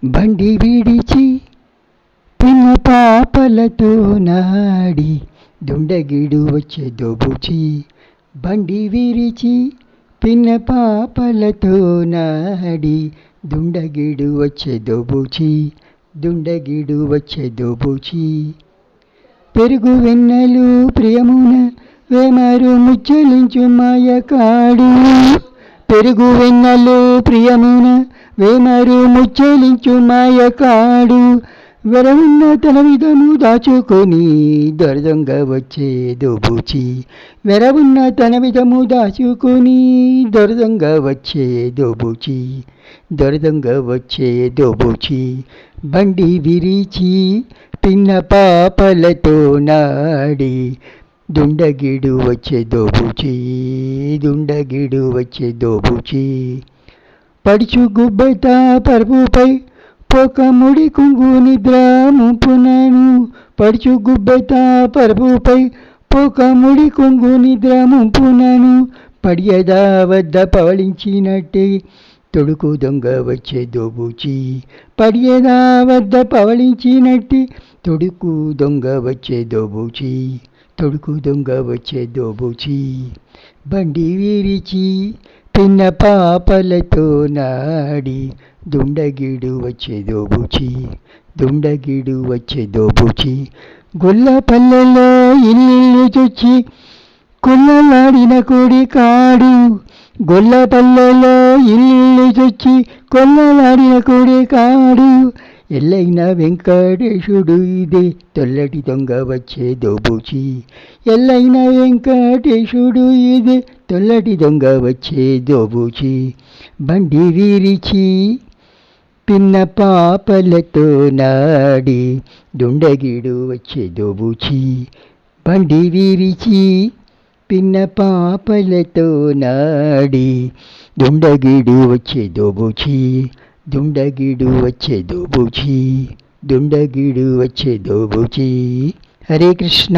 బండి విడిచి పిన్న పాపలతో నాడి దుండగిడు వచ్చే దోబూచి. బండి విరిచి పిన్న పాపలతో నాడి దుండగిడు వచ్చే దోబూచి. దుండగిడు వచ్చే దోబూచి. పెరుగు వెన్నెలు ప్రియమున వేమరు ముచ్చలించు మాయకాడు. పెరుగు వెన్నెలు ప్రియమున వేమరు ముచ్చలించు మాయకాడు. వెరవున్న తన విధము దాచుకొని దొరదొంగ వచ్చే దోబూచి. వెరవున్న తన విధము దాచుకొని దొరదొంగ వచ్చే దోబూచి. దొరదొంగ వచ్చే దోబూచి. బండి విరిచి పిన్న పాపలతో నాడి దుండగిడు వచ్చే దోబూచి. దుండగిడు వచ్చే దోబూచి. పడుచు గుబ్బెత పరుపుపై పోక ముడి కుంగు నిద్ర ముంపునను. పడుచు గుబ్బెత పరుపుపై పోక ముడి కుంగు నిద్ర ముంపునను. పడియదా వద్ద పవళించినట్టే తొడుకు దొంగ వచ్చే దోబూచి. పడియదా వద్ద పవళించినట్టే తొడుకు దొంగ వచ్చే దోబూచి. తొడుకు దొంగ వచ్చే దోబూచి. బండి విరిచి పిన్న పాపలతో నాడి దుండగిడు వచ్చే దోబూచి. దుండగిడు వచ్చే దోబూచి. గొల్ల పల్లెలో ఇల్లు చొచ్చి కొల్లలాడిన కొడి కాడు. గొల్ల పల్లెలో ఇల్లు చొచ్చి కొల్లలాడిన కొడి కాడు. ఎల్లైన వెంకటేశుడు ఇదే తెల్లటి దొంగ వచ్చే దోబూచి. ఎల్లైన వెంకటేశుడు ఇదే తెల్లటి దొంగ వచ్చే దోబూచి. బండి విరిచి పిన్న పాపలతో నాడి దుండగిడు వచ్చే దోబూచి. బండి విరిచి పిన్న పాపలతో నాడి దుండగిడు వచ్చే దోబూచి. దుండగిడు వచ్చే దోబూచి. దుండగిడు వచ్చే దోబూచి. హరే కృష్ణ.